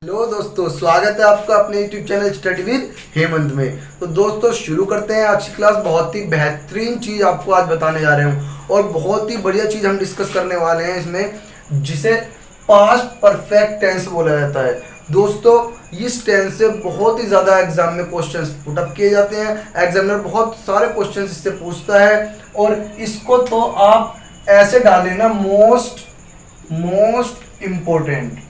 Hello दोस्तों, स्वागत है आपका अपने YouTube channel study with Hemant में। तो दोस्तों शुरू करते हैं आज की क्लास। बहुत ही बेहतरीन चीज़ आपको आज बताने जा रहे हूँ और बहुत ही बढ़िया चीज़ हम डिस्कस करने वाले हैं इसमें, जिसे पास्ट परफेक्ट टेंस बोला जाता है। दोस्तों इस टेंस से बहुत ही ज़्यादा एग्जाम में क्वेश्चंस पुटअप किए जाते हैं। एग्जामिनर बहुत सारे क्वेश्चंस इससे पूछता है और इसको तो आप ऐसे डालें ना, मोस्ट इम्पोर्टेंट।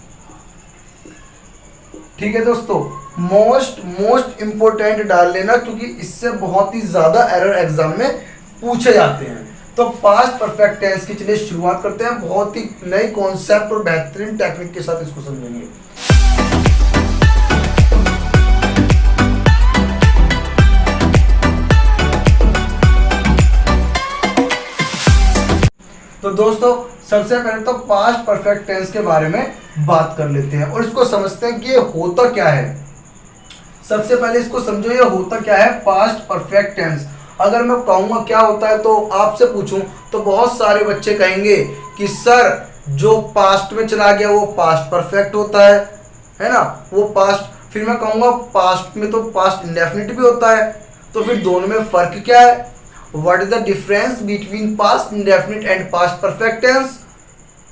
ठीक है दोस्तों, मोस्ट इंपोर्टेंट डाल लेना, क्योंकि इससे बहुत ही ज्यादा एरर एग्जाम में पूछे जाते हैं। तो पास्ट परफेक्ट टेंस की चलिए शुरुआत करते हैं। बहुत ही नई कॉन्सेप्ट और बेहतरीन टेक्निक के साथ इसको समझेंगे। तो दोस्तों सबसे पहले तो पास्ट परफेक्ट टेंस के बारे में बात कर लेते हैं और इसको समझते हैं कि ये होता क्या है। सबसे पहले इसको समझो, ये होता क्या है पास्ट परफेक्ट टेंस। अगर मैं कहूँगा क्या होता है तो आपसे पूछूं तो बहुत सारे बच्चे कहेंगे कि सर जो पास्ट में चला गया वो पास्ट परफेक्ट होता है ना, वो पास्ट। फिर मैं कहूँगा पास्ट में तो पास्ट इंडेफिनिट भी होता है, तो फिर दोनों में फर्क क्या है? What is the difference between past indefinite and past perfect tense?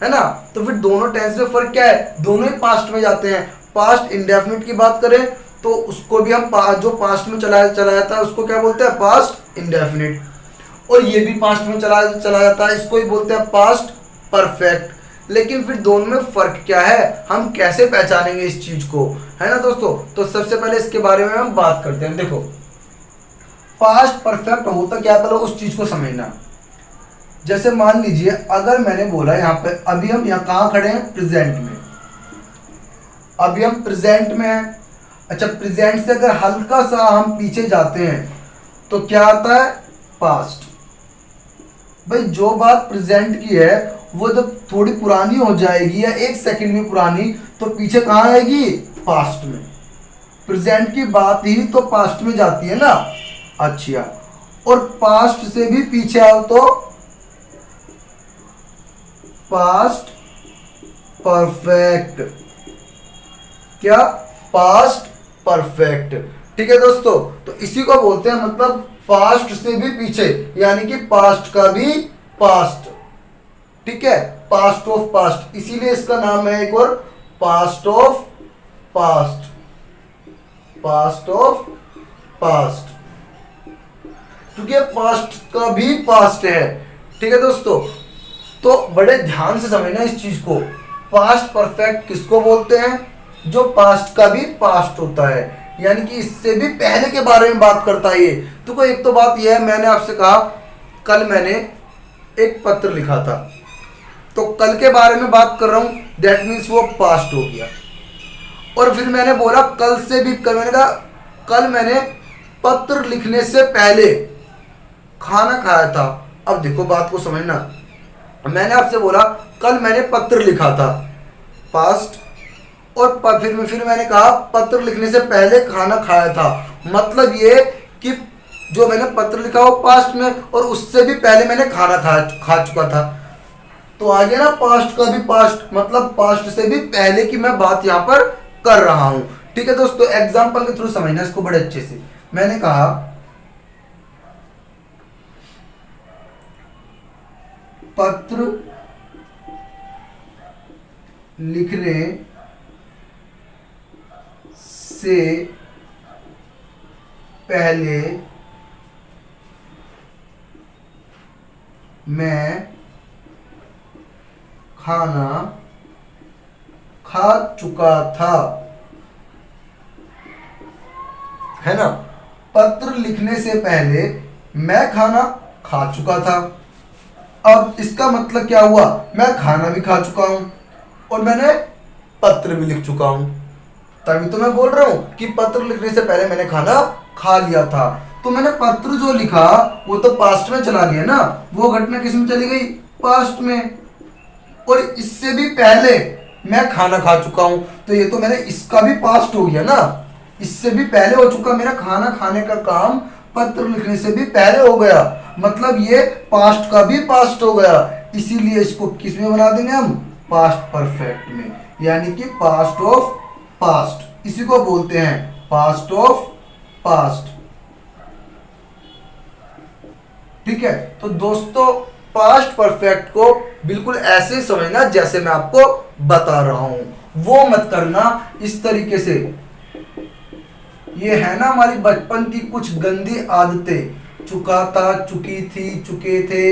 है ना, तो फिर दोनों टेंस में फर्क क्या है? दोनों ही पास्ट में जाते हैं। पास्ट इंडेफिनिट की बात करें तो उसको भी हम जो पास्ट में चला जाता है उसको क्या बोलते हैं? Past indefinite. और ये भी पास्ट में चला जाता है, इसको ही बोलते हैं पास्ट परफेक्ट। लेकिन फिर दोनों में फर्क क्या है? हम कैसे पहचानेंगे इस चीज को, है ना दोस्तों? तो सबसे पहले इसके बारे में हम बात करते हैं। देखो पास्ट परफेक्ट होता क्या है, पहले उस चीज को समझना। जैसे मान लीजिए अगर मैंने बोला यहाँ पे, अभी हम यहाँ कहाँ खड़े हैं? प्रेजेंट में। अभी हम प्रेजेंट में हैं। अच्छा, प्रेजेंट से अगर हल्का सा हम पीछे जाते हैं तो क्या आता है? पास्ट। भाई जो बात प्रेजेंट की है वो जब थोड़ी पुरानी हो जाएगी या एक सेकंड में पुरानी, तो पीछे कहाँ आएगी? पास्ट में। प्रेजेंट की बात ही तो पास्ट में जाती है ना। अच्छा, और पास्ट से भी पीछे आओ तो पास्ट परफेक्ट। क्या? Past perfect. ठीक है दोस्तों, तो इसी को बोलते हैं मतलब पास्ट से भी पीछे, यानी कि पास्ट का भी पास्ट। ठीक है, पास्ट ऑफ पास्ट, इसीलिए इसका नाम है एक और past of past. Past of past, क्योंकि पास्ट का भी पास्ट है। ठीक है दोस्तों, तो बड़े ध्यान से समझना इस चीज को। पास्ट परफेक्ट किसको बोलते हैं? जो पास्ट का भी पास्ट होता है, यानी कि इससे भी पहले के बारे में बात करता है ये। तो एक तो बात यह है, मैंने आपसे कहा कल मैंने एक पत्र लिखा था, तो कल के बारे में बात कर रहा हूं, दैट मीन्स वो पास्ट हो गया। और फिर मैंने बोला कल से भी, कल मैंने कहा कल मैंने पत्र लिखने से पहले खाना खाया था। अब देखो बात को समझना, मैंने आपसे बोला कल मैंने पत्र लिखा था, पास्ट, और फिर मैंने कहा पत्र लिखने से पहले खाना खाया था। मतलब ये कि जो मैंने पत्र लिखा वो पास्ट में, और उससे भी पहले मैंने खाना खा चुका था। तो आ गया ना पास्ट का भी पास्ट, मतलब पास्ट से भी पहले की मैं बात यहाँ पर कर रहा हूं। ठीक है दोस्तों, एग्जाम्पल के थ्रू समझना इसको बड़े अच्छे से। मैंने कहा पत्र लिखने से पहले मैं खाना खा चुका था, है ना। पत्र लिखने से पहले मैं खाना खा चुका था। अब इसका मतलब क्या हुआ? मैं खाना भी खा चुका हूं और मैंने पत्र भी लिख चुका हूं। तभी तो मैं बोल रहा हूं कि पत्र लिखने से पहले मैंने खाना खा लिया था। तो मैंने पत्र जो लिखा वो तो पास्ट में चला गया ना, वो घटना किस में चली गई? पास्ट में। और इससे भी पहले मैं खाना खा चुका हूं, तो ये तो मैंने इसका भी पास्ट हो गया ना, इससे भी पहले हो चुका। मेरा खाना खाने का काम पत्र लिखने से भी पहले हो गया, मतलब ये पास्ट का भी पास्ट हो गया। इसीलिए इसको किस में बना देंगे हम? पास्ट परफेक्ट में, यानी कि पास्ट ऑफ पास्ट, इसी को बोलते हैं पास्ट ऑफ पास्ट। ठीक है, तो दोस्तों पास्ट परफेक्ट को बिल्कुल ऐसे समझना जैसे मैं आपको बता रहा हूं, वो मत करना इस तरीके से। ये है ना हमारी बचपन की कुछ गंदी आदतें, चुका था, चुकी थी, चुके थे,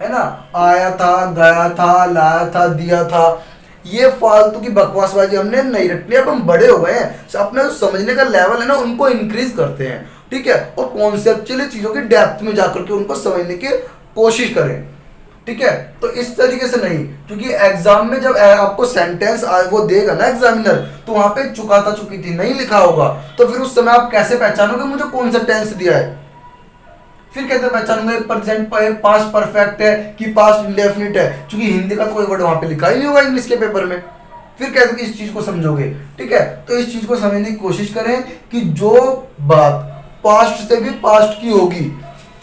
है ना, आया था, गया था, लाया था, दिया था। ये फालतू की बकवासबाजी हमने नहीं रखनी। अब हम बड़े हो गए हैं, अपने समझने का लेवल है ना उनको इंक्रीज करते हैं। ठीक है, और कॉन्सेप्चुअली चीजों की डेप्थ में जाकर के उनको समझने की कोशिश करें। ठीक है, तो इस तरीके से नहीं, क्योंकि एग्जाम में जब आपको सेंटेंस वो देगा ना एग्जामिनर, तो वहां पे चुका था, चुकी थी नहीं लिखा होगा, तो फिर उस समय आप कैसे पहचानोगे मुझे कौन सा टेंस दिया है? फिर कैसे पहचानूंगा प्रेजेंट पास्ट परफेक्ट है कि पास्ट इंडेफिनिट है, क्योंकि हिंदी का तो कोई वर्ड वहां पे लिखा ही नहीं होगा इंग्लिश के पेपर में। फिर कैसे इस चीज को समझोगे? ठीक है, तो इस चीज को समझने की कोशिश करें कि जो बात पास्ट से भी पास्ट की होगी,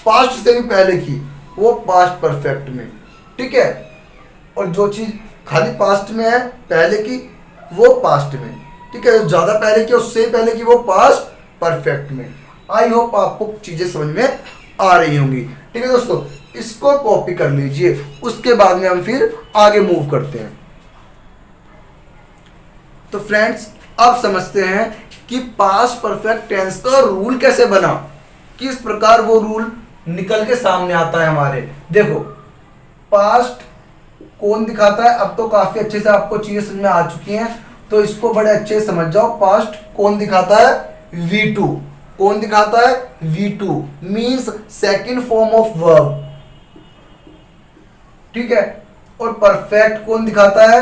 पास्ट से भी पहले की, वो पास्ट परफेक्ट में। ठीक है, और जो चीज खाली पास्ट में है पहले की, वो पास्ट में। ठीक है, जो ज्यादा पहले की उससे पहले की, वो पास्ट परफेक्ट में। आई होप आपको चीजें समझ में आ रही होंगी। ठीक है दोस्तों, इसको कॉपी कर लीजिए, उसके बाद में हम फिर आगे मूव करते हैं। तो फ्रेंड्स, अब समझते हैं कि पास्ट परफेक्ट टेंस का रूल कैसे बना, किस प्रकार वो रूल निकल के सामने आता है हमारे। देखो, पास्ट कौन दिखाता है, अब तो काफी अच्छे से आपको चीजें समझ में आ चुकी हैं, तो इसको बड़े अच्छे से समझ जाओ। पास्ट कौन दिखाता है? V2। कौन दिखाता है? V2 means second form of verb. ठीक है, और परफेक्ट कौन दिखाता है?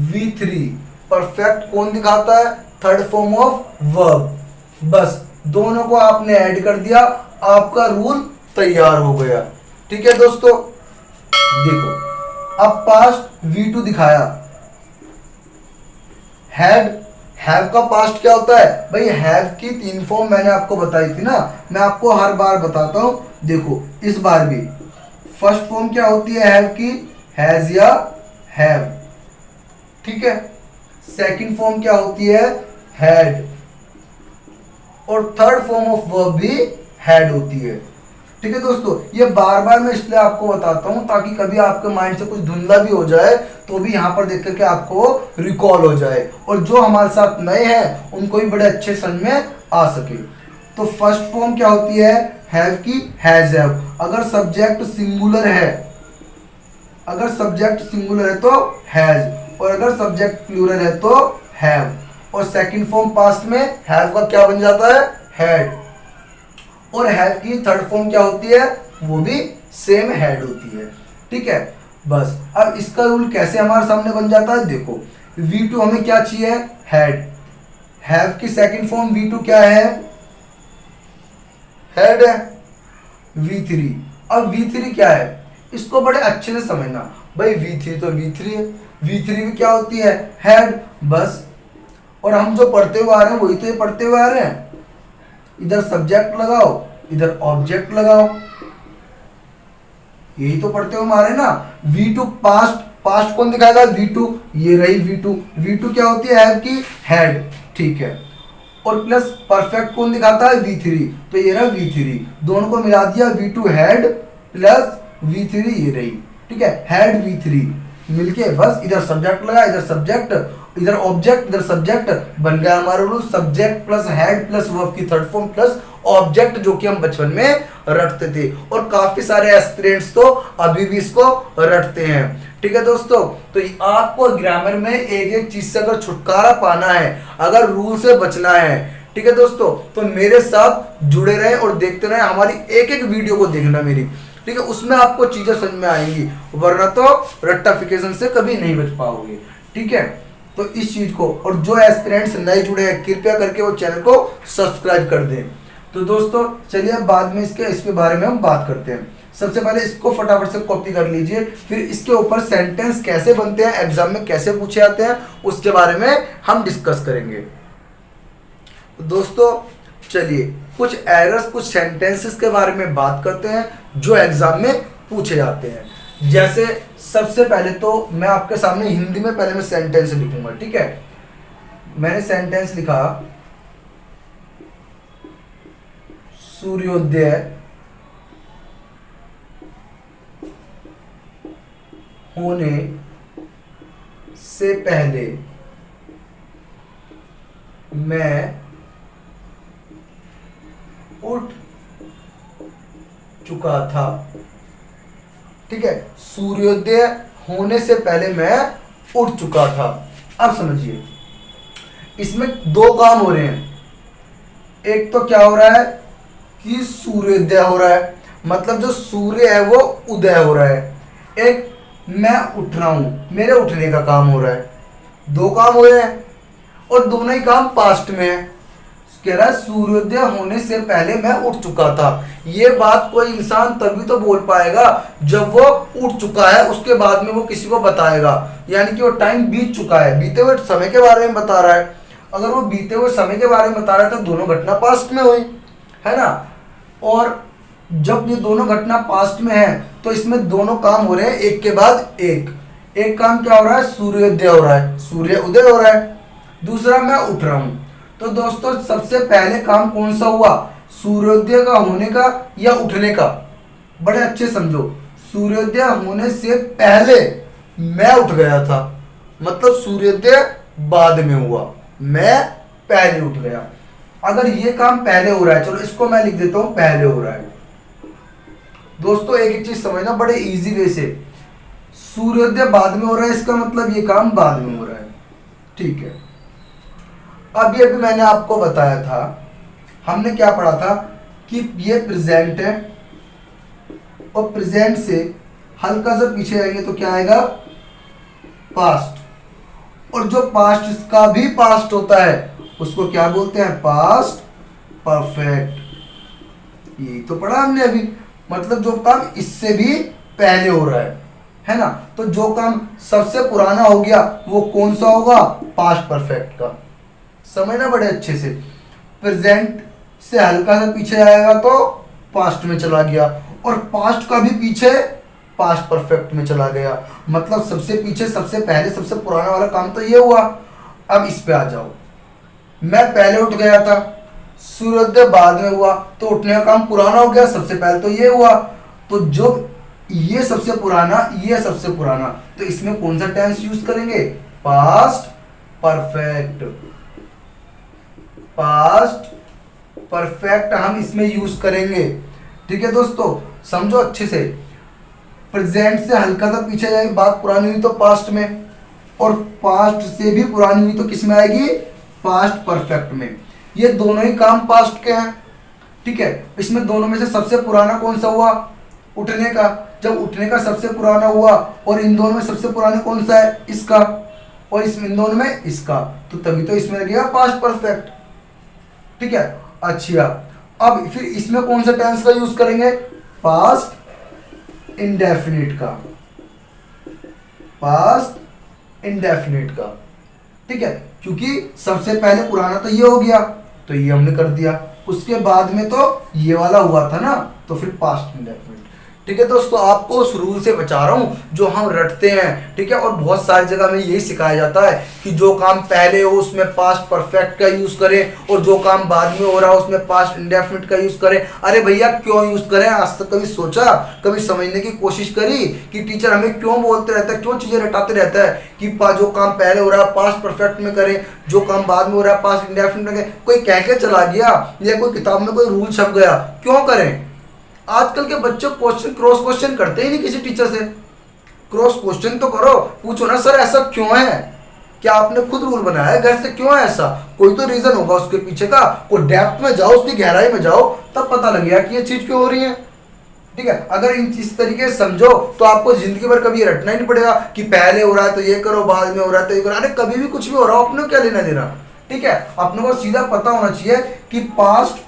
V3। परफेक्ट कौन दिखाता है? Third form of verb. बस दोनों को आपने ऐड कर दिया, आपका रूल तैयार हो गया। ठीक है दोस्तों, देखो अब पास्ट V2 दिखाया, हैड, हैव का पास्ट क्या होता है भाई? हैव की 3 फॉर्म मैंने आपको बताई थी ना, मैं आपको हर बार बताता हूं। देखो इस बार भी फर्स्ट फॉर्म क्या होती है हैव की? हैज या हैव। ठीक है, सेकंड फॉर्म क्या होती है? हैड, और थर्ड फॉर्म ऑफ वर्ब भी हैड होती है। ठीक है दोस्तों, ये बार बार मैं इसलिए आपको बताता हूं ताकि कभी आपके माइंड से कुछ धुंधला भी हो जाए तो भी यहाँ पर देख करके आपको रिकॉल हो जाए, और जो हमारे साथ नए हैं उनको भी बड़े अच्छे समझ में आ सके। तो फर्स्ट फॉर्म क्या होती है हैव की? Has have. अगर सब्जेक्ट सिंगुलर है, अगर सब्जेक्ट सिंगुलर है तो हैज, और अगर सब्जेक्ट प्लूरल है तो हैव। और सेकंड फॉर्म पास्ट में हैव का क्या बन जाता है? हैड, और हैव की थर्ड फॉर्म क्या होती है? वो भी सेम हैड होती है। ठीक है, बस अब इसका रूल कैसे हमारे सामने बन जाता है? देखो V2 हमें क्या चाहिए? हैड। हैव की सेकंड फॉर्म V2 क्या है? हैड है। V3, अब V3 क्या है? इसको बड़े अच्छे से समझना भाई। V3 तो V3 है, V3 भी क्या होती है? हैड। बस, और हम जो पढ़ते हुए आ रहे हैं वही तो ये पढ़ते हुए आ रहे हैं। इधर सब्जेक्ट लगाओ, इधर ऑब्जेक्ट लगाओ, यही तो पढ़ते हुए आ रहे हैं ना। V2 पास्ट, पास्ट कौन दिखाएगा? V2, ये रही V2। V2 क्या होती है? हैव की हैड। ठीक है, और प्लस परफेक्ट कौन दिखाता है? V3, तो ये रहा V3। दोनों को मिला दिया, V2 हैड प्लस V3 ये रही। ठीक है, हैड V3 मिलके बस इधर सब्जेक्ट लगा, इधर सब्जेक्ट, इधर ऑब्जेक्ट, इधर सब्जेक्ट, बन गया हमारा rule. Subject plus head plus verb की थर्ड फॉर्म प्लस ऑब्जेक्ट, जो कि हम बचपन में रटते थे, और काफी सारे एस्पिरेंट्स तो अभी भी इसको रटते हैं। ठीक है दोस्तों, तो आपको ग्रामर में एक एक चीज से अगर छुटकारा पाना है, अगर रूल से बचना है, ठीक है दोस्तों, तो मेरे साथ जुड़े रहें और देखते रहें। हमारी एक एक वीडियो को देखना मेरी, ठीक है, उसमें आपको चीजें समझ में आएंगी, वरना तो रट्टाफिकेशन से कभी नहीं बच पाओगे। ठीक है, तो इस चीज को, और जो एस्पिरेंट्स नए जुड़े हैं कृपया करके वो चैनल को सब्सक्राइब कर दें। तो दोस्तों चलिए बाद में इसके बारे में हम बात करते हैं। सबसे पहले इसको फटाफट से कॉपी कर लीजिए, फिर इसके ऊपर सेंटेंस कैसे बनते हैं, एग्जाम में कैसे पूछे जाते हैं, उसके बारे में हम डिस्कस करेंगे। तो दोस्तों चलिए कुछ एरर्स, कुछ सेंटेंसेस के बारे में बात करते हैं जो एग्जाम में पूछे जाते हैं। जैसे सबसे पहले तो मैं आपके सामने हिंदी में पहले मैं सेंटेंस लिखूंगा, ठीक है। मैंने सेंटेंस लिखा, सूर्योदय होने से पहले मैं उठ चुका था, ठीक है। सूर्योदय होने से पहले मैं उठ चुका था। अब समझिए, इसमें दो काम हो रहे हैं। एक तो क्या हो रहा है कि सूर्योदय हो रहा है, मतलब जो सूर्य है वो उदय हो रहा है। एक मैं उठ रहा हूं, मेरे उठने का काम हो रहा है। दो काम हो रहे हैं और दोनों ही काम पास्ट में है। कह रहा है सूर्योदय होने से पहले मैं उठ चुका था। ये बात कोई इंसान तभी तो बोल पाएगा जब वो उठ चुका है, उसके बाद में वो किसी को बताएगा, यानी कि वो टाइम बीत चुका है, बीते हुए समय के बारे में बता रहा है। अगर वो बीते हुए समय के बारे में बता रहा है तो दोनों घटना पास्ट में हुई, है ना। और जब ये दोनों घटना पास्ट में है तो इसमें दोनों काम हो रहे हैं एक के बाद एक। एक काम क्या हो रहा है, सूर्योदय हो रहा है, सूर्य उदय हो रहा है। दूसरा मैं उठ रहा हूं। तो दोस्तों सबसे पहले काम कौन सा हुआ, सूर्योदय का होने का या उठने का। बड़े अच्छे समझो, सूर्योदय होने से पहले मैं उठ गया था, मतलब सूर्योदय बाद में हुआ, मैं पहले उठ गया। अगर ये काम पहले हो रहा है, चलो इसको मैं लिख देता हूं पहले हो रहा है। दोस्तों एक चीज समझना बड़े इजी वे से, सूर्योदय बाद में हो रहा है, इसका मतलब ये काम बाद में हो रहा है, ठीक है। अभी मैंने आपको बताया था, हमने क्या पढ़ा था कि ये प्रेजेंट है और प्रेजेंट से हल्का सा पीछे आएंगे तो क्या आएगा, पास्ट। और जो पास्ट इसका भी पास्ट होता है उसको क्या बोलते हैं, पास्ट परफेक्ट। ये तो पढ़ा हमने अभी, मतलब जो काम इससे भी पहले हो रहा है ना। तो जो काम सबसे पुराना हो गया वो कौन सा होगा, पास्ट परफेक्ट का। समझना बड़े अच्छे से, प्रेजेंट से हल्का सा पीछे आएगा तो पास्ट में चला गया, और पास्ट का भी पीछे पास्ट परफेक्ट में चला गया। मतलब सबसे पीछे सबसे पहले सबसे पुराना वाला काम तो ये हुआ। अब इस पे आ जाओ, मैं पहले उठ गया था, सूर्योदय बाद में हुआ, तो उठने का काम पुराना हो गया, सबसे पहले तो ये हुआ। तो जो ये सबसे पुराना, ये सबसे पुराना, तो इसमें कौन सा टेंस यूज करेंगे, पास्ट परफेक्ट। पास्ट परफेक्ट हम इसमें यूज करेंगे, ठीक है दोस्तों। समझो अच्छे से, प्रेजेंट से हल्का सा पीछे जाएगी, बात पुरानी हुई तो पास्ट में, और पास्ट से भी पुरानी हुई तो किस में आएगी, पास्ट परफेक्ट में। ये दोनों ही काम पास्ट के हैं, ठीक है। इसमें दोनों में से सबसे पुराना कौन सा हुआ, उठने का। जब उठने का सबसे पुराना हुआ और इन दोनों में सबसे पुराना कौन सा है, इसका, और इसमें इन दोनों में इसका, तो तभी तो इसमें लगेगा पास्ट परफेक्ट, ठीक है। अच्छा, अब फिर इसमें कौन सा टेंस का यूज करेंगे, पास्ट इंडेफिनिट का, पास्ट इंडेफिनिट का, ठीक है। क्योंकि सबसे पहले पुराना तो ये हो गया, तो ये हमने कर दिया, उसके बाद में तो ये वाला हुआ था ना, तो फिर पास्ट इंडेफिनिट, ठीक है दोस्तों। आपको उस रूल से बचा रहा हूँ जो हम रटते हैं, ठीक है। और बहुत सारी जगह में यही सिखाया जाता है कि जो काम पहले हो उसमें पास्ट परफेक्ट का यूज करें, और जो काम बाद में हो रहा हो उसमें पास्ट इंडेफिनिट का यूज करें। अरे भैया क्यों यूज करें, आज तक कभी सोचा, कभी समझने की कोशिश करी कि टीचर हमें क्यों बोलते रहता है, क्यों चीजें रटाते रहता है कि जो काम पहले हो रहा है पास्ट परफेक्ट में करें, जो काम बाद में हो रहा है पास्ट इंडेफिनिट में करें। कोई कह के चला गया या कोई किताब में कोई रूल छप गया, क्यों करें। आजकल के बच्चे क्वेश्चन क्रॉस क्वेश्चन करते ही नहीं किसी टीचर से। क्रॉस क्वेश्चन तो करो, पूछो ना सर ऐसा क्यों है, क्या आपने खुद रूल बनाया है, घर से क्यों है ऐसा, कोई तो रीजन होगा उसके पीछे का। कोई डेप्थ में जाओ, उसकी गहराई में जाओ, तब पता लगेगा कि ये चीज क्यों हो रही है, ठीक है। अगर इन इस तरीके से समझो तो आपको जिंदगी भर कभी रटना ही नहीं पड़ेगा कि पहले हो रहा है तो ये करो, बाद में हो रहा है तो ये करो। अरे कभी भी कुछ भी हो रहा हो, अपने क्या लेना देना, ठीक है। अपने को सीधा पता होना चाहिए कि पास्ट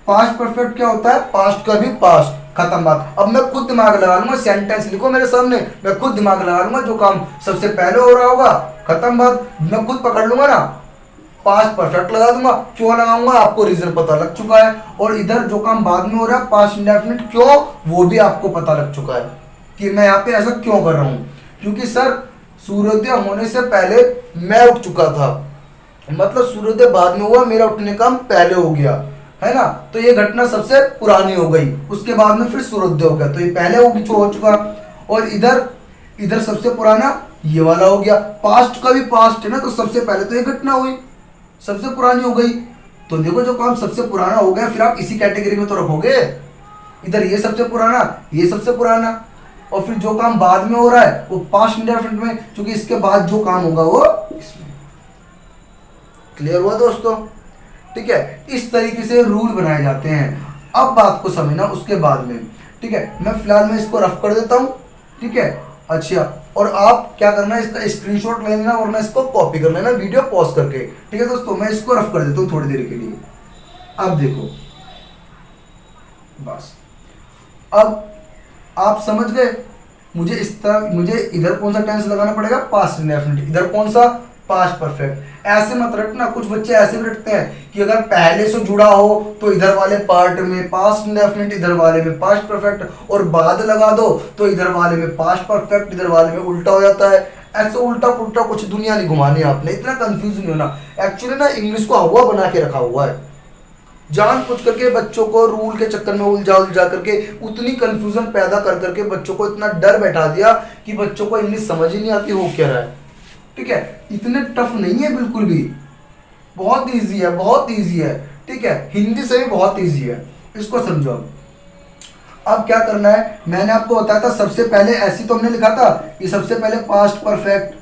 परफेक्ट क्या होता है, पास्ट का भी पास्ट, खत्म बात। अब मैं खुद दिमाग लगा लूंगा, सेंटेंस लिखो मेरे सामने, मैं खुद दिमाग लगा लूंगा, जो काम सबसे पहले हो रहा होगा खत्म बात, मैं खुद पकड़ लूंगा ना, पास्ट परफेक्ट लगा दूंगा। क्यों लगाऊंगा, आपको रीजन पता लग चुका है। और इधर जो काम बाद में हो रहा है पास्ट इंडेफिनिट क्यों, वो भी आपको पता लग चुका है, कि मैं यहाँ पे ऐसा क्यों कर रहा हूँ, क्योंकि सर सूर्योदय होने से पहले मैं उठ चुका था, मतलब सूर्योदय बाद में हुआ, मेरा उठने का पहले हो गया, है ना। तो ये घटना सबसे पुरानी हो गई, उसके बाद में फिर सूर्योदय हो गया, तो ये पहले हो चुका। और इधर इधर सबसे पुराना ये वाला हो गया, पास्ट का भी पास्ट है ना, तो सबसे पहले तो ये घटना हुई, सबसे पुरानी हो गई। तो देखो जो काम सबसे पुराना हो गया फिर आप इसी कैटेगरी में तो रखोगे, इधर ये सबसे पुराना, ये सबसे पुराना, और फिर जो काम बाद में हो रहा है वो पास्ट इंडेफिनिट में, क्योंकि इसके बाद जो काम होगा वो इसमें। क्लियर हुआ दोस्तों? ठीक है, इस तरीके से रूल बनाए जाते हैं। अब बात को समझना उसके बाद में, ठीक है। मैं फिलहाल मैं इसको रफ कर देता हूँ, ठीक है। अच्छा, और आप क्या करना है, इसका स्क्रीनशॉट ले लेना, वरना इसको कॉपी कर लेना वीडियो पॉज करके, ठीक है दोस्तों। मैं इसको रफ कर देता हूँ थोड़ी देर के लिए। अब देखो, बस अब आप समझ गए। मुझे इस तरह, मुझे इधर कौन सा टेंस लगाना पड़ेगा, पास्ट इंडेफिनिट, इधर कौन सा, पास्ट परफेक्ट। ऐसे मत रटना, कुछ बच्चे ऐसे भी रटते हैं कि अगर पहले से जुड़ा हो तो इधर वाले पार्ट में पास्ट इंडेफिनिट, इधर वाले में पास्ट परफेक्ट, और बाद लगा दो तो इधर वाले में पास्ट परफेक्ट, इधर वाले में उल्टा हो जाता है। ऐसे उल्टा पुल्टा कुछ दुनिया नहीं घुमानी आपने, इतना कंफ्यूज नहीं होना। एक्चुअली ना इंग्लिश को हवा बना के रखा हुआ है, जान पूछ करके बच्चों को रूल के चक्कर में उलझा उलझा करके उतनी कंफ्यूजन पैदा कर करके बच्चों को इतना डर बैठा दिया कि बच्चों को इंग्लिश समझ ही नहीं आती हो क्या रहा है। ठीक है, इतने टफ नहीं है बिल्कुल भी, बहुत इजी है, बहुत इजी है, ठीक है। हिंदी से भी बहुत इजी है, इसको समझो। अब क्या करना है, मैंने आपको बताया था सबसे पहले ऐसी तो हमने लिखा था, ये सबसे पहले पास्ट परफेक्ट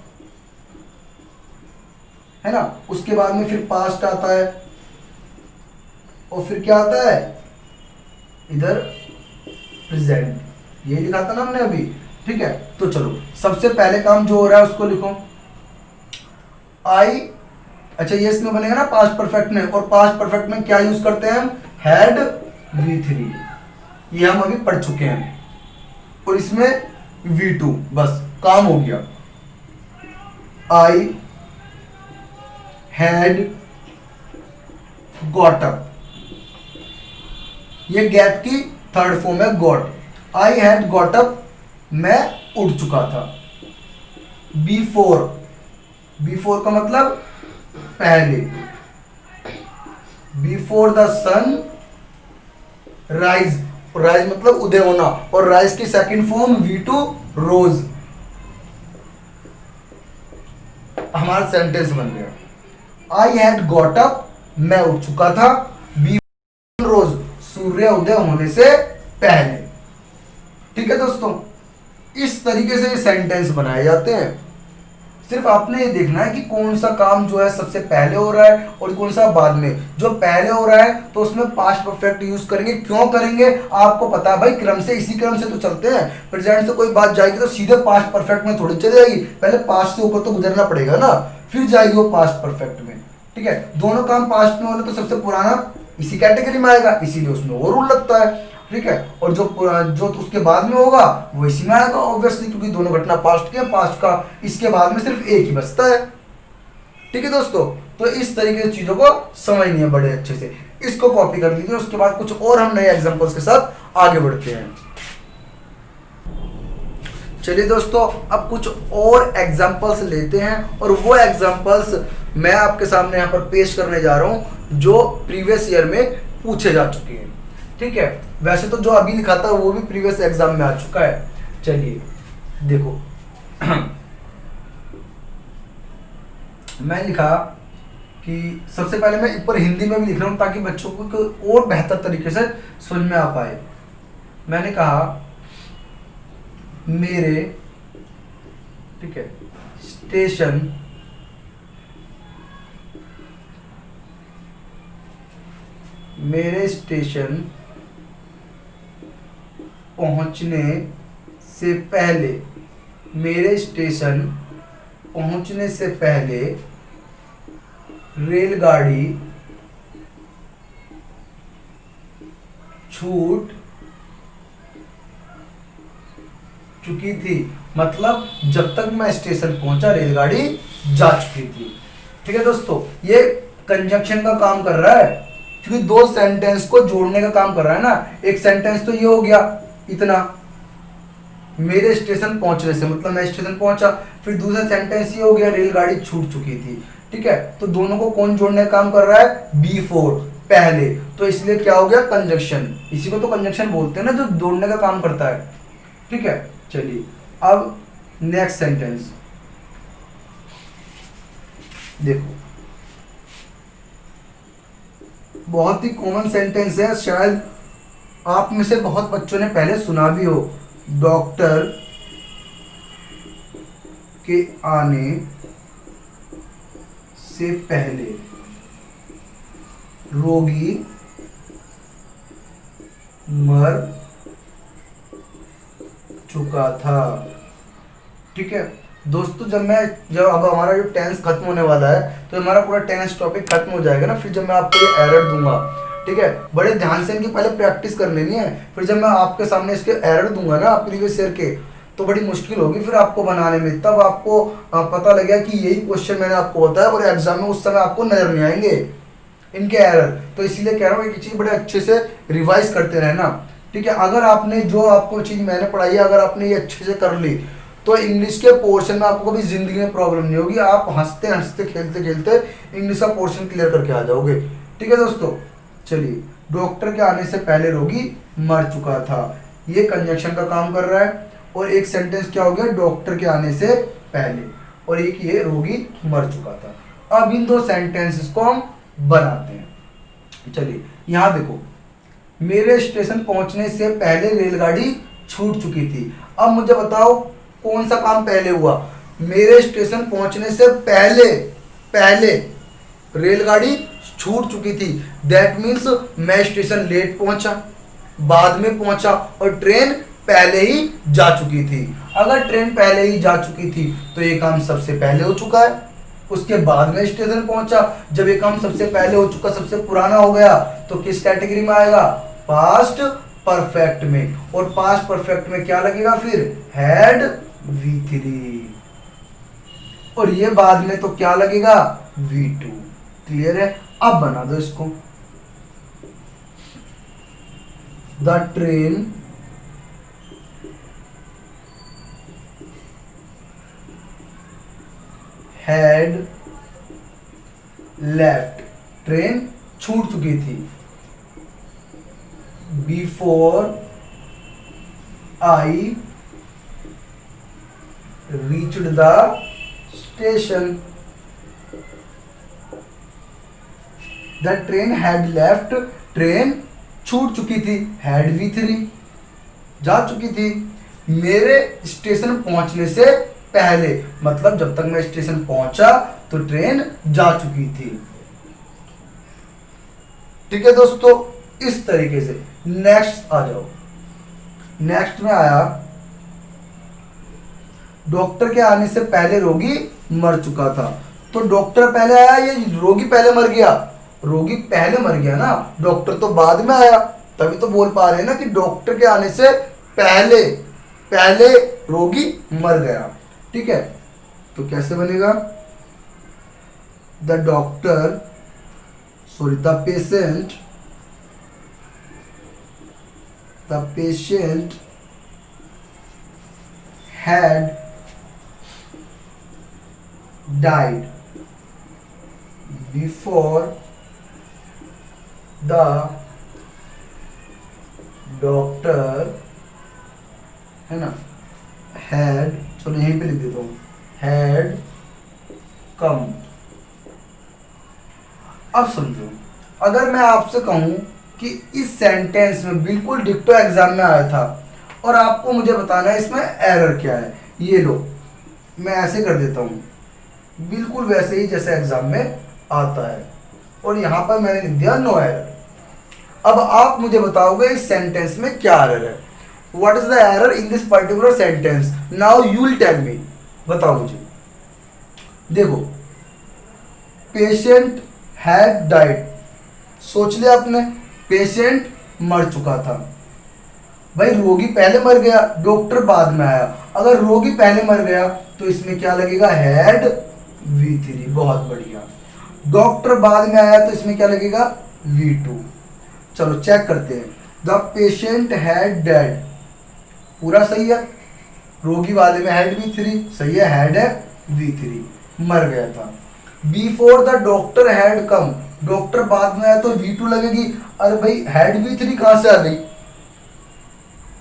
है ना, उसके बाद में फिर पास्ट आता है, और फिर क्या आता है इधर प्रेजेंट, ये लिखा था ना हमने अभी, ठीक है। तो चलो सबसे पहले काम जो हो रहा है उसको लिखो, आई। अच्छा, ये इसमें बनेगा ना पास्ट परफेक्ट में, और पास्ट परफेक्ट में क्या यूज करते हैं हम, हैड V3, ये हम अभी पढ़ चुके हैं, और इसमें V2, बस काम हो गया। आई हैड गॉट अप, ये गेट की थर्ड फॉर्म है got. I had got up, मैं उठ चुका था। बिफोर, बिफोर का मतलब पहले, before the sun rise, rise मतलब उदय होना, और राइज की सेकंड फॉर्म V2 रोज। हमारा सेंटेंस बन गया, आई हैड गॉट अप, मैं उठ चुका था, बिफोर रोज, सूर्य उदय होने से पहले। ठीक है दोस्तों, इस तरीके से ये सेंटेंस बनाए जाते हैं। सिर्फ आपने ये देखना है कि कौन सा काम जो है सबसे पहले हो रहा है और कौन सा बाद में। जो पहले हो रहा है तो उसमें पास्ट परफेक्ट यूज करेंगे, क्यों करेंगे आपको पता है भाई, क्रम से, इसी क्रम से तो चलते हैं। प्रेजेंट से कोई बात जाएगी तो सीधे पास्ट परफेक्ट में थोड़ी चली जाएगी, पहले पास्ट से ऊपर तो गुजरना पड़ेगा ना, फिर जाएगी वो पास्ट परफेक्ट में। ठीक है, दोनों काम पास्ट में होने तो सबसे पुराना इसी कैटेगरी में आएगा, इसीलिए उसमें वो रूल लगता है। ठीक है, और जो उसके बाद में होगा वो इसी में आएगा ऑब्वियसली, क्योंकि दोनों घटना पास्ट के, पास्ट का इसके बाद में सिर्फ एक ही बचता है। ठीक है दोस्तों, तो इस तरीके से चीजों को समझनी है बड़े अच्छे से, इसको कॉपी कर लीजिए। उसके बाद कुछ और हम नए एग्जांपल्स के साथ आगे बढ़ते हैं। चलिए दोस्तों, अब कुछ और एग्जांपल्स लेते हैं, और वो एग्जांपल्स मैं आपके सामने यहाँ पर पेश करने जा रहा हूँ जो प्रीवियस ईयर में पूछे जा चुके हैं। ठीक है, वैसे तो जो अभी लिखा था वो भी प्रीवियस एग्जाम में आ चुका है। चलिए देखो, मैं लिखा कि सबसे पहले मैं ऊपर हिंदी में भी लिख रहा हूँ ताकि बच्चों को और बेहतर तरीके से समझ में आ पाए। मैंने कहा मेरे, ठीक है, स्टेशन पहुंचने से पहले, मेरे स्टेशन पहुंचने से पहले रेलगाड़ी छूट चुकी थी, मतलब जब तक मैं स्टेशन पहुंचा रेलगाड़ी जा चुकी थी। ठीक है दोस्तों, ये कंजक्शन का काम कर रहा है, क्योंकि दो सेंटेंस को जोड़ने का काम कर रहा है ना। एक सेंटेंस तो ये हो गया इतना, मेरे स्टेशन पहुंचने से, मतलब मैं स्टेशन पहुंचा। फिर दूसरा सेंटेंस ये हो गया रेलगाड़ी छूट चुकी थी। ठीक है, तो दोनों को कौन जोड़ने का काम कर रहा है, बिफोर, पहले, तो इसलिए क्या हो गया, कंजक्शन। इसी को तो कंजक्शन बोलते हैं ना, जो जोड़ने का काम करता है। ठीक है, चलिए अब नेक्स्ट सेंटेंस देखो, बहुत ही कॉमन सेंटेंस है, शायद आप में से बहुत बच्चों ने पहले सुना भी हो। डॉक्टर के आने से पहले रोगी मर चुका था। ठीक है दोस्तों, जब अब हमारा जो टेंस खत्म होने वाला है, तो हमारा पूरा टेंस टॉपिक खत्म हो जाएगा ना, फिर जब मैं आपको ये एरर दूंगा, ठीक है, बड़े ध्यान से इनकी पहले प्रैक्टिस कर लेनी है। फिर जब मैं आपके सामने इसके एरर दूंगा ना प्रीवियस ईयर के, तो बड़ी मुश्किल होगी फिर आपको बनाने में। तब आपको पता लगेगा कि यही क्वेश्चन मैंने आपको बताया, और एग्जाम में उस समय आपको नजर नहीं आएंगे इनके एरर। तो इसीलिए कह रहा हूँ एक चीज बड़े अच्छे से रिवाइज करते रहना। ठीक है, अगर आपने जो आपको चीज मैंने पढ़ाई है, अगर आपने ये अच्छे से कर ली, तो इंग्लिश के पोर्शन में आपको कभी जिंदगी में प्रॉब्लम नहीं होगी। आप हंसते हंसते खेलते खेलते इंग्लिश का पोर्शन क्लियर करके आ जाओगे। ठीक है दोस्तों, चलिए, डॉक्टर के आने से पहले रोगी मर चुका था, ये कंजक्शन का काम कर रहा है। और एक सेंटेंस क्या हो गया, डॉक्टर के आने से पहले, और एक ये रोगी मर चुका था। अब इन दो सेंटेंसेस को हम बनाते हैं। चलिए यहां देखो, मेरे स्टेशन पहुंचने से पहले रेलगाड़ी छूट चुकी थी। अब मुझे बताओ कौन सा काम पहले हुआ, मेरे स्टेशन पहुंचने से पहले, पहले रेलगाड़ी छूट चुकी थी। दैट मीन्स मैं स्टेशन लेट पहुंचा, बाद में पहुंचा, और ट्रेन पहले ही जा चुकी थी। अगर ट्रेन पहले ही जा चुकी थी तो ये काम सबसे पहले हो चुका है। उसके बाद में स्टेशन पहुंचा, जब ये काम सबसे पहले हो चुका, सबसे पुराना हो गया, तो किस कैटेगरी में आएगा, पास्ट परफेक्ट में। और पास्ट परफेक्ट में क्या लगेगा फिर, हैड V3, और ये बाद में तो क्या लगेगा, V2। क्लियर है, अब बना दो इसको। The train had left, train छूट चुकी थी, before I reached the station. The train had left, train छूट चुकी थी, हैड V3, जा चुकी थी। मेरे स्टेशन पहुंचने से पहले, मतलब जब तक मैं स्टेशन पहुंचा तो ट्रेन जा चुकी थी। ठीक है दोस्तों, इस तरीके से। नेक्स्ट आ जाओ, नेक्स्ट में आया, डॉक्टर के आने से पहले रोगी मर चुका था। तो डॉक्टर पहले आया या रोगी पहले मर गया, रोगी पहले मर गया ना, डॉक्टर तो बाद में आया। तभी तो बोल पा रहे हैं ना कि डॉक्टर के आने से पहले, पहले रोगी मर गया। ठीक है, तो कैसे बनेगा, the doctor, sorry the patient, the patient had died before the doctor, है ना, had, चलो यहीं पे लिख देता हूँ, had come। अब समझो, अगर मैं आपसे कहूं कि इस सेंटेंस में बिल्कुल डिक्टो एग्जाम में आया था, और आपको मुझे बताना है इसमें एरर क्या है। ये लो, मैं ऐसे कर देता हूं, बिल्कुल वैसे ही जैसे एग्जाम में आता है, और यहां पर मैंने लिख दिया नो एरर। अब आप मुझे बताओगे इस सेंटेंस में क्या एरर है, what is the error in this particular sentence, now you will tell me, बताओ मुझे। देखो, पेशेंट हैड डाइड, सोच लिया आपने, पेशेंट मर चुका था। भाई रोगी पहले मर गया, डॉक्टर बाद में आया। अगर रोगी पहले मर गया तो इसमें क्या लगेगा, हैड V3, बहुत बढ़िया। डॉक्टर बाद में आया तो इसमें क्या लगेगा, V2। चलो चेक करते हैं, द पेशेंट हैड डेड, पूरा सही है, रोगी वाले में हैड V3, सही है, हैड है V3, मर गया था। Before the doctor had come, doctor बाद में आया तो V2 लगेगी। अरे भाई हैड V3 कहां से आ गई,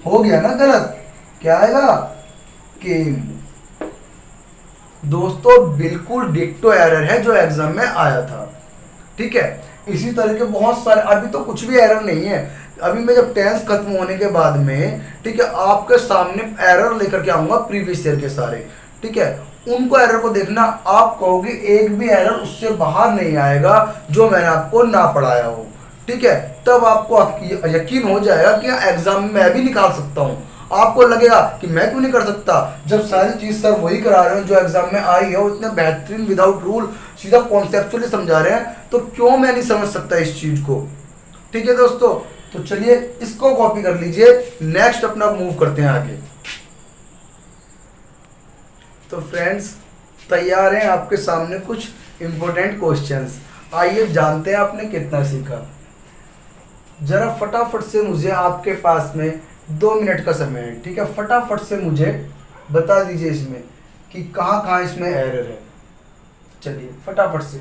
हो गया ना गलत, क्या आएगा, केम। दोस्तों बिल्कुल डिक्टो एरर है जो एग्जाम में आया था, ठीक है। इसी तरह के बहुत सारे, अभी तो कुछ भी एरर नहीं है, अभी मैं जब टेंस खत्म होने के बाद में, ठीक है, आपके सामने एरर लेकर के आऊंगा प्रीवियस ईयर के सारे, ठीक है। उनको एरर को देखना, आप कहोगे एक भी एरर उससे बाहर नहीं आएगा जो मैंने आपको ना पढ़ाया हो, ठीक है। तब आपको यकीन हो जाएगा कि एग्जाम में मैं भी निकाल सकता हूँ। आपको लगेगा कि मैं क्यों नहीं कर सकता, जब सारी चीज सर वही करा रहे हैं जो एग्जाम में आई है, और इतने बेहतरीन विदाउट रूल सीधा कॉन्सेप्चुअली समझा रहे हैं, तो क्यों मैं नहीं समझ सकता इस चीज को, ठीक है दोस्तों। तो चलिए इसको कॉपी कर लीजिए, नेक्स्ट अपना मूव करते हैं आगे। तो फ्रेंड्स तैयार हैं आपके सामने कुछ इंपॉर्टेंट क्वेश्चंस, आइए जानते हैं आपने कितना सीखा। जरा फटाफट से मुझे, आपके पास में 2 मिनट का समय है, ठीक है, फटाफट से मुझे बता दीजिए इसमें कि कहाँ कहाँ इसमें एरर है। चलिए फटाफट से,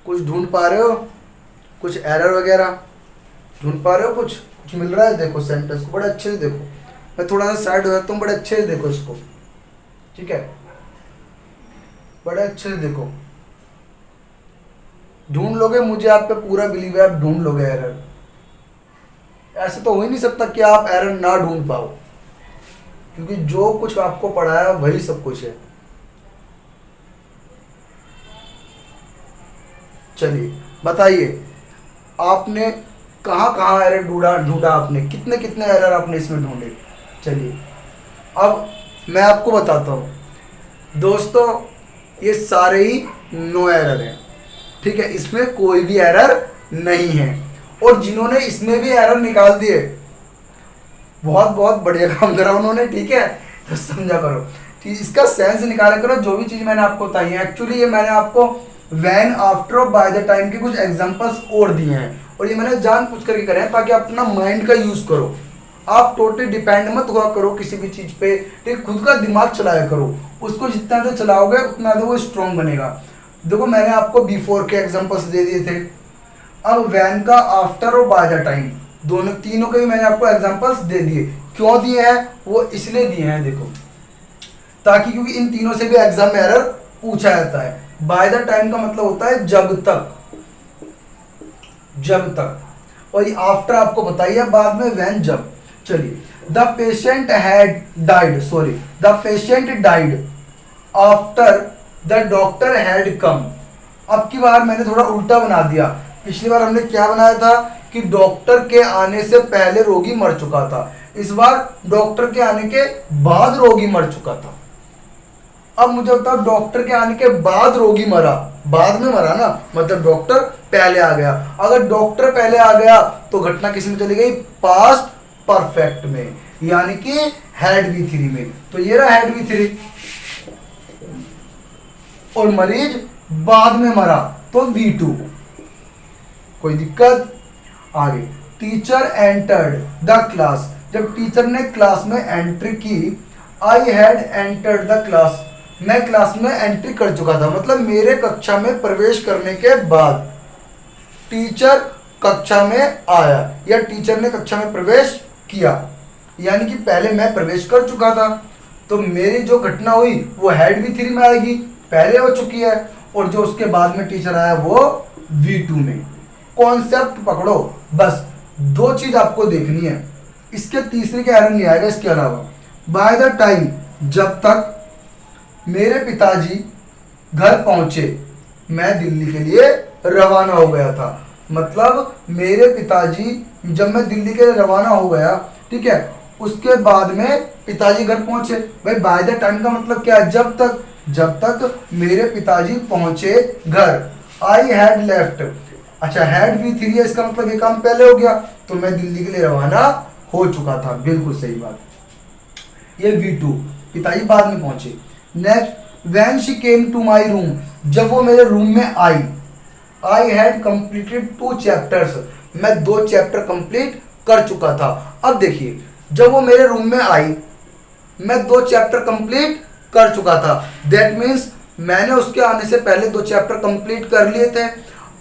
कुछ ढूंढ पा रहे हो, कुछ एरर वगैरह ढूंढ पा रहे हो, कुछ कुछ मिल रहा है? देखो सेंटेंस को बड़े अच्छे से देखो, मैं थोड़ा सा साइड हो जाता हूँ, बड़े अच्छे से देखो इसको, ठीक है, बड़े अच्छे से देखो, ढूंढ लोगे, मुझे आप पे पूरा बिलीव है, आप ढूंढ लोगे एरर। ऐसे तो हो ही नहीं सकता कि आप एरर ना ढूंढ पाओ, क्योंकि जो कुछ आपको पढ़ाया वही सब कुछ है। चलिए बताइए, आपने कहाँ कहाँ एरर ढूंढा आपने, कितने कितने एरर आपने इसमें ढूंढे। चलिए अब मैं आपको बताता हूँ दोस्तों, ये सारे ही नो एरर हैं, ठीक है, इसमें कोई भी एरर नहीं है। और जिन्होंने इसमें भी एरर निकाल दिए, बहुत बहुत बढ़िया काम करा उन्होंने, ठीक है, तो समझा करो, ठीक, इसका सेंस निकाला करो। जो भी चीज मैंने आपको बताई है, एक्चुअली ये मैंने आपको व्हेन, आफ्टर और बाय द टाइम के कुछ एग्जांपल्स और दिए हैं, और ये मैंने जानबूझ करके करे हैं ताकि आप अपना माइंड का यूज करो। आप टोटली डिपेंड मत हुआ करो किसी भी चीज पे, ठीक, खुद का दिमाग चलाया करो, उसको जितना देर चलाओगे उतना देर वो स्ट्रॉन्ग बनेगा। देखो मैंने आपको बिफोर के एग्जांपल्स दे दिए थे, अब व्हेन का, आफ्टर और बाय द टाइम, दोनों तीनों के भी मैंने आपको एग्जांपल्स दे दिए। क्यों दिए हैं? वो इसलिए दिए हैं देखो, ताकि, क्योंकि इन तीनों से भी एग्जाम में एरर पूछा जाता है। बाय द टाइम का मतलब होता है जब तक, जब तक, और ये आफ्टर आपको बताइए बाद में, व्हेन जब। चलिए, the patient had died, sorry, the patient died after the doctor had come. अब की बार मैंने थोड़ा उल्टा बना दिया, पिछली बार हमने क्या बनाया था कि डॉक्टर के आने से पहले रोगी मर चुका था, इस बार डॉक्टर के आने के बाद रोगी मर चुका था। अब मुझे बताओ, डॉक्टर के आने के बाद रोगी मरा, बाद में मरा ना, मतलब डॉक्टर पहले आ गया। अगर डॉक्टर पहले आ गया तो घटना किस में चली गई? पास्ट परफेक्ट में, यानी कि हैड V3 में। तो ये रहा हैड V3, और मरीज बाद में मरा तो V2। कोई दिक्कत? आगे, टीचर एंटर्ड द क्लास, जब टीचर ने क्लास में एंट्री की, I had entered the class, मैं क्लास में एंट्री कर चुका था, मतलब मेरे कक्षा में प्रवेश करने के बाद टीचर कक्षा में आया या टीचर ने कक्षा में प्रवेश किया, यानी कि पहले मैं प्रवेश कर चुका था, तो मेरी जो घटना हुई वो हैड V3 में आएगी, पहले हो चुकी है, और जो उसके बाद में टीचर आया वो V2 में। कॉन्सेप्ट पकड़ो, बस 2 चीज आपको देखनी है, इसके तीसरे का एरर नहीं आएगा इसके अलावा। बाय द टाइम, जब तक मेरे पिताजी घर पहुंचे, मैं दिल्ली के लिए रवाना हो गया था, मतलब मेरे पिताजी जब मैं दिल्ली के लिए रवाना हो गया, ठीक है, उसके बाद में पिताजी घर पहुंचे। भाई बाय द टाइम का मतलब क्या है? जब तक, जब तक मेरे पिताजी पहुंचे घर। आई हैड लेफ्ट, अच्छा हैड V3 है, इसका मतलब ये काम पहले हो गया, तो मैं दिल्ली के लिए रवाना हो चुका था, बिल्कुल सही बात। ये V2, पिताजी बाद में पहुंचे। Next, when she came to my room, जब वो मेरे रूम में आई, आई हैड कंप्लीटेड 2 चैप्टर्स, मैं 2 चैप्टर कंप्लीट कर चुका था। अब देखिए जब वो मेरे रूम में आई, मैं 2 चैप्टर कंप्लीट कर चुका था, दैट मीन्स मैंने उसके आने से पहले 2 चैप्टर कंप्लीट कर लिए थे।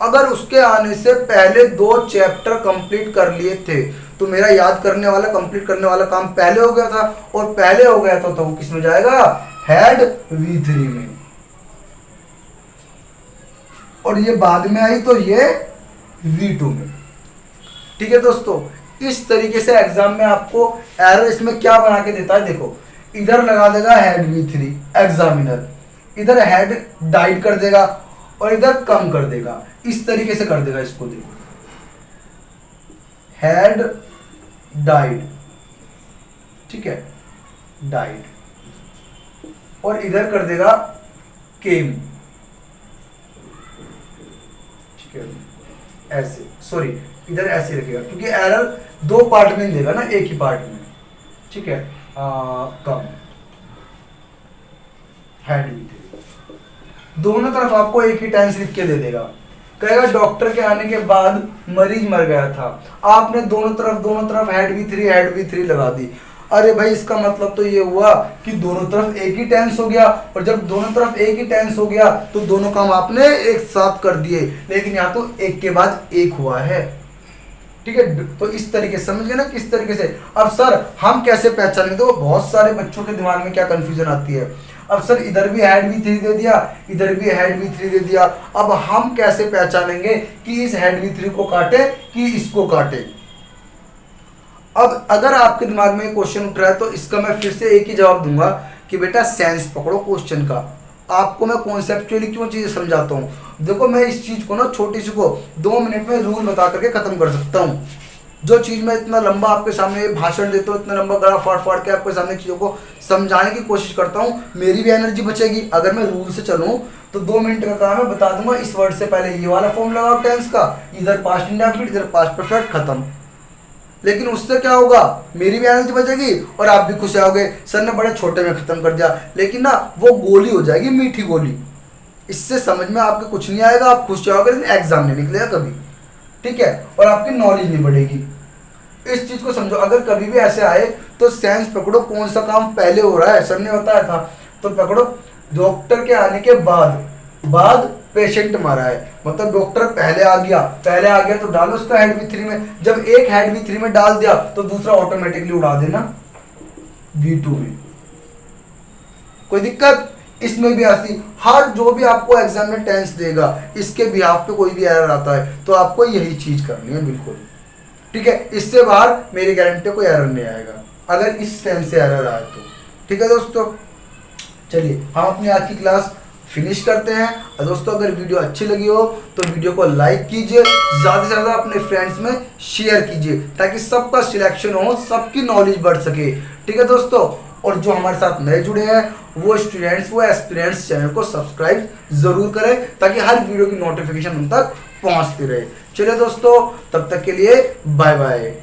अगर उसके आने से पहले 2 चैप्टर कंप्लीट कर लिए थे तो मेरा याद करने वाला, कंप्लीट करने वाला काम पहले हो गया था, और पहले हो गया था तो वो किस में जाएगा, हैड V3 में। और ये बाद में आई तो ये V2 में। ठीक है दोस्तों, इस तरीके से एग्जाम में आपको एरर इसमें क्या बना के देता है, देखो इधर लगा देगा हैड V3 एग्जामिनर, इधर हैड डाइड कर देगा और इधर कम कर देगा, इस तरीके से कर देगा इसको। देखो हैड डाइड, ठीक है, डाइड, और इधर कर देगा केम, ठीक है, ऐसे, सॉरी इधर ऐसे रखेगा क्योंकि एरर 2 पार्ट में देगा ना, एक ही पार्ट में, ठीक है। कम हैड V3, दोनों तरफ आपको एक ही टेंस लिख के दे देगा। कहेगा डॉक्टर के आने के बाद मरीज मर गया था, आपने दोनों तरफ हैड V3 लगा दी। अरे भाई इसका मतलब तो ये हुआ कि दोनों तरफ एक ही टेंस हो गया, और जब दोनों तरफ एक ही टेंस हो गया तो दोनों काम आपने एक साथ कर दिए, लेकिन यहाँ तो एक के बाद एक हुआ है। ठीक है, तो इस तरीके से समझ गए ना किस तरीके से। अब सर हम कैसे पहचानेंगे, तो बहुत सारे बच्चों के दिमाग में क्या कंफ्यूजन आती है, अब सर इधर भी हैड V3 दे दिया, इधर भी हैड V3 दे दिया, अब हम कैसे पहचानेंगे कि इस हैड V3 को काटे कि इसको काटे। अब अगर आपके दिमाग में क्वेश्चन उठ रहा है तो इसका मैं फिर से एक ही जवाब दूंगा कि बेटा सेंस पकड़ो क्वेश्चन का। आपको मैं कॉन्सेप्चुअली क्यों चीजें समझाता हूँ, देखो मैं इस चीज को ना छोटी सी को 2 मिनट में रूल बता करके खत्म कर सकता हूँ। जो चीज मैं इतना लंबा आपके सामने भाषण देता हूँ, इतना लंबा गला फाड़ फाड़ के आपके सामने चीजों को समझाने की कोशिश करता हूँ, मेरी भी एनर्जी बचेगी। अगर मैं रूल से चलूँ तो 2 मिनट का काम है, बता दूंगा इस वर्ड से पहले ये वाला फॉर्म लगाओ टेंस का, इधर पास्ट इंडेफिनिट, इधर पास्ट परफेक्ट, खत्म। लेकिन उससे क्या होगा, मेरी भी एनर्जी बचेगी और आप भी खुश आओगे, सर ने बड़े छोटे में खत्म कर दिया, लेकिन ना वो गोली हो जाएगी, मीठी गोली। इससे समझ में आपके कुछ नहीं आएगा, आप खुश जाओगे लेकिन एग्जाम नहीं निकलेगा कभी, ठीक है, और आपकी नॉलेज नहीं बढ़ेगी। इस चीज को समझो, अगर कभी भी ऐसे आए तो सेंस पकड़ो, कौन सा काम पहले हो रहा है, सर ने बताया था, तो पकड़ो डॉक्टर के आने के बाद पेशेंट मरा है, मतलब डॉक्टर पहले आ गया तो डालो उसका हैड V3 में। जब एक हैड V3 में डाल दिया तो दूसरा ऑटोमेटिकली उड़ा देना V2 में। कोई दिक्कत इसमें भी आती, हर जो भी आपको एग्जाम में टेंस देगा इसके बिहाफ पे कोई भी एरर आता है तो आपको यही चीज करनी है बिल्कुल, ठीक है। इससे बाहर मेरी गारंटी कोई एरर नहीं आएगा अगर इस टेंस से एरर आए तो, ठीक है दोस्तों। चलिए हम अपनी आज की क्लास फिनिश करते हैं। और दोस्तों अगर वीडियो अच्छी लगी हो तो वीडियो को लाइक कीजिए, ज़्यादा से ज़्यादा अपने फ्रेंड्स में शेयर कीजिए ताकि सबका सिलेक्शन हो, सबकी नॉलेज बढ़ सके, ठीक है दोस्तों। और जो हमारे साथ नए जुड़े हैं वो स्टूडेंट्स, वो एस्पिरेंट्स चैनल को सब्सक्राइब ज़रूर करें ताकि हर वीडियो की नोटिफिकेशन उन तक पहुँचती रहे। चलिए दोस्तों, तब तक के लिए बाय बाय।